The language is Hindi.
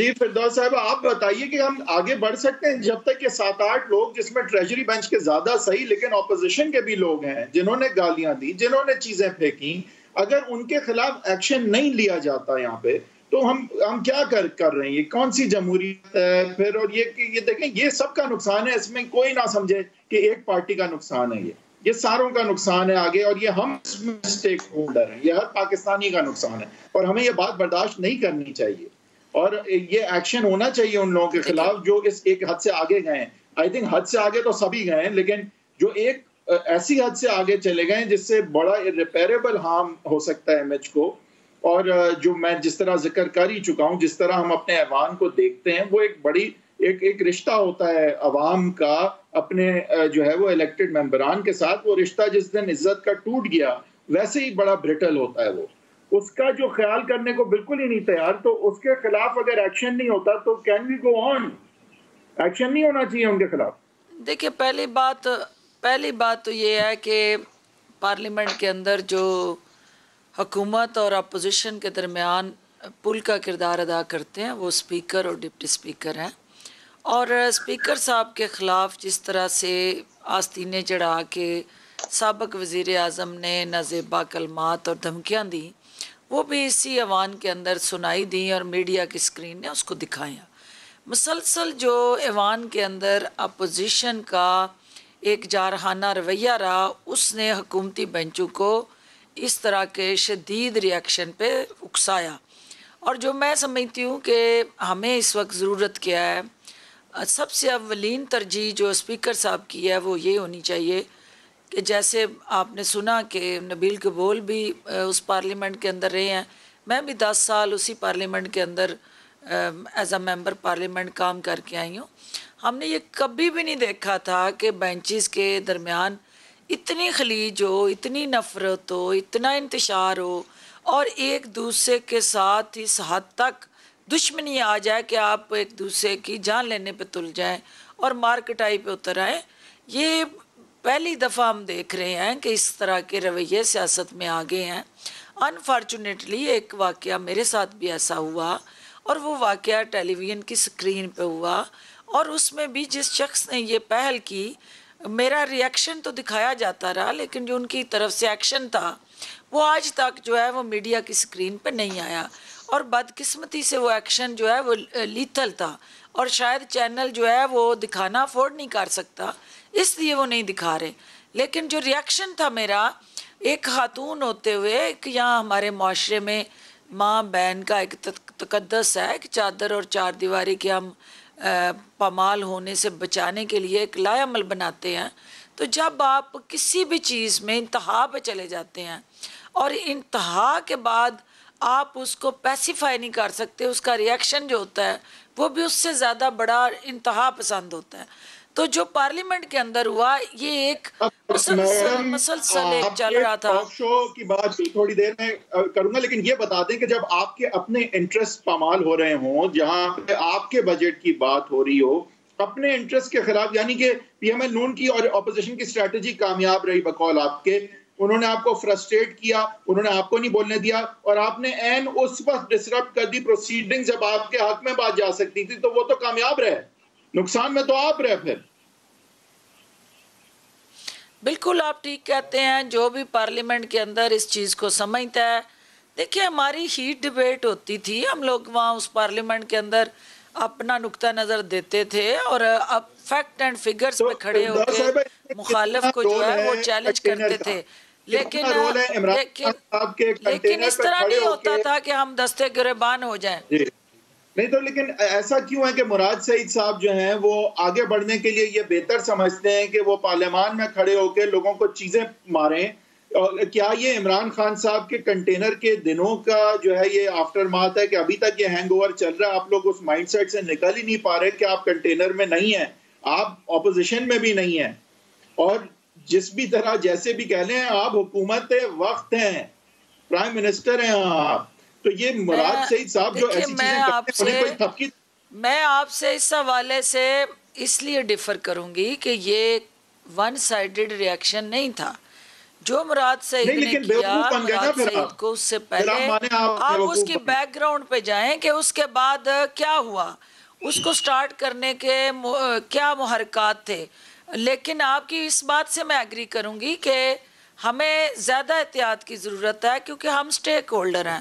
जी, फिरदौस साहब आप बताइए कि हम आगे बढ़ सकते हैं जब तक ये 7-8 लोग जिसमें ट्रेजरी बेंच के ज़्यादा सही लेकिन ऑपोज़िशन के भी लोग हैं, जिन्होंने गालियाँ दी, जिन्होंने चीज़ें फेंकी, अगर उनके खिलाफ एक्शन नहीं लिया जाता यहाँ पे, तो हम क्या कर रहे हैं? ये कौन-सी जमहूरियत है फिर और ये देखें ये सबका नुकसान है, इसमें कोई ना समझे कि एक पार्टी का नुकसान है ये। ये सारों का नुकसान है आगे और ये हम इसमें स्टेक होल्डर हैं, ये हर पाकिस्तानी का नुकसान है और हमें ये बात बर्दाश्त नहीं करनी चाहिए। और ये एक्शन होना चाहिए उन लोगों के खिलाफ जो इस एक हद से आगे गए हैं। आई थिंक हद से आगे तो सभी गए हैं, लेकिन जो एक ऐसी हद से आगे चले गए हैं जिससे बड़ा इर्रिपेरेबल हार्म हो सकता है इमेज को। और जो मैं जिस तरह ज़िक्र कर ही चुका हूँ, जिस तरह हम अपने ऐवान को देखते हैं, वो एक बड़ी एक रिश्ता होता है अवाम का अपने जो है वो इलेक्टेड मेंबरान के साथ। वो रिश्ता जिस दिन इज़्ज़त का टूट गया, वैसे ही बड़ा ब्रिटल होता है वो। उसका जो ख्याल करने को बिल्कुल ही नहीं तैयार, तो उसके खिलाफ अगर एक्शन नहीं होता तो can we go on? Action नहीं होना चाहिए उनके खिलाफ। देखिए, पहली बात तो ये है कि पार्लियामेंट के अंदर जो हुकूमत और अपोजिशन के दरमियान पुल का किरदार अदा करते हैं वो स्पीकर और डिप्टी स्पीकर हैं। और स्पीकर साहब के ख़िलाफ़ जिस तरह से आस्तीने चढ़ा के साबिक़ वज़ीर आज़म ने नाज़ेबा कलमात और धमकियाँ दी, वो भी इसी ऐवान के अंदर सुनाई दी और मीडिया की स्क्रीन ने उसको दिखाया। मुसलसल जो ऐवान के अंदर अपोजिशन का एक जारहाना रवैया रहा, उसने हुकूमती बेंचों को इस तरह के शदीद रिएक्शन पे उकसाया। और जो मैं समझती हूँ कि हमें इस वक्त ज़रूरत क्या है, सबसे अव्वलीन तरजीह जो स्पीकर साहब की है वो ये होनी चाहिए कि जैसे आपने सुना कि नबील कबूल भी उस पार्लियामेंट के अंदर रहे हैं, मैं भी 10 साल उसी पार्लियामेंट के अंदर एज अ मेंबर पार्लियामेंट काम करके आई हूँ। हमने ये कभी भी नहीं देखा था कि बेंचेस के दरमियान इतनी खलीज हो, इतनी नफ़रत हो, इतना इंतशार हो और एक दूसरे के साथ इस हद तक दुश्मनी आ जाए कि आप एक दूसरे की जान लेने पे तुल जाएं और मार कटाई पे उतर आएँ। ये पहली दफ़ा हम देख रहे हैं कि इस तरह के रवैये सियासत में आ गए हैं। अनफॉर्चुनेटली एक वाक़या मेरे साथ भी ऐसा हुआ और वो वाक़या टेलीविज़न की स्क्रीन पे हुआ और उसमें भी जिस शख्स ने ये पहल की, मेरा रिएक्शन तो दिखाया जाता रहा, लेकिन जो उनकी तरफ से एक्शन था वो आज तक जो है वो मीडिया की स्क्रीन पे नहीं आया। और बदकिस्मती से वो एक्शन जो है वो लीथल था और शायद चैनल जो है वो दिखाना अफोर्ड नहीं कर सकता, इसलिए वो नहीं दिखा रहे। लेकिन जो रिएक्शन था मेरा, एक खातून होते हुए, एक यहाँ हमारे माशरे में माँ बहन का एक तकद्दस है कि चादर और चार दीवारी के हम पामाल होने से बचाने के लिए एक लायामल बनाते हैं। तो जब आप किसी भी चीज़ में इंतहा पे चले जाते हैं और इंतहा के बाद आप उसको पैसिफाई नहीं कर सकते, उसका रिएक्शन जो होता है वो भी उससे ज़्यादा बड़ा इंतहा पसंद होता है। तो जो पार्लियामेंट के अंदर हुआ, ये एक मसलसल एक चल रहा था। टॉक शो की बात थोड़ी देर में करूंगा, लेकिन ये बता दें कि जब आपके अपने इंटरेस्ट पामाल हो रहे हों, जहां पे आपके बजट की बात हो रही हो, अपने इंटरेस्ट के खिलाफ, यानी कि पीएमएल नून की और ऑपोजिशन की स्ट्रेटजी कामयाब रही बकौल आपके, उन्होंने आपको फ्रस्ट्रेट किया, उन्होंने आपको नहीं बोलने दिया और आपने एन उस वक्त डिसरप्ट कर दी प्रोसीडिंग जब आपके हक में बात जा सकती थी, तो वो तो कामयाब रहे, नुकसान में तो आप रहे। फिर बिल्कुल आप ठीक कहते हैं। जो भी पार्लियामेंट के अंदर इस चीज़ को समझता है, देखिए हमारी हीट डिबेट होती थी, हम लोग वहाँ उस पार्लियामेंट के अंदर अपना नुक्ता नज़र देते थे और अब फैक्ट एंड फिगर्स पे खड़े होकर मुखालिफ को जो है वो चैलेंज करते थे। लेकिन इस तरह नहीं होता था कि हम दस्ते गिरबान हो जाएं। नहीं तो लेकिन ऐसा क्यों है कि मुराद सईद साहब जो हैं वो आगे बढ़ने के लिए ये बेहतर समझते हैं कि वो पार्लियामान में खड़े होकर लोगों को चीजें मारें? और क्या ये इमरान खान साहब के कंटेनर के दिनों का जो है ये आफ्टर मार्थ है कि अभी तक ये हैंगओवर चल रहा है? आप लोग उस माइंडसेट से निकल ही नहीं पा रहे कि आप कंटेनर में नहीं है, आप ऑपोजिशन में भी नहीं है और जिस भी तरह जैसे भी कह लें आप हुकूमत वक्त हैं, प्राइम मिनिस्टर हैं आप, तो ये मुराद सईद साहब जो ऐसी चीजें करते हैं, कोई थपकी। मैं आपसे इस हवाले से इसलिए डिफर करूंगी कि ये वन साइडेड रिएक्शन नहीं था। जो मुराद सईद नहीं, ने लेकिन किया, बेवकूफ बन गए ना मुराद फिर सईद आप। को उससे फिर पहले आप माने आप आप बेवकूफ उसकी बन गए। बैकग्राउंड पे जाएं कि उसके बाद क्या हुआ, उसको स्टार्ट करने के क्या मुहरकात थे। लेकिन आपकी इस बात से मैं एग्री करूंगी कि हमें ज़्यादा एहतियात की ज़रूरत है, क्योंकि हम स्टेक होल्डर हैं।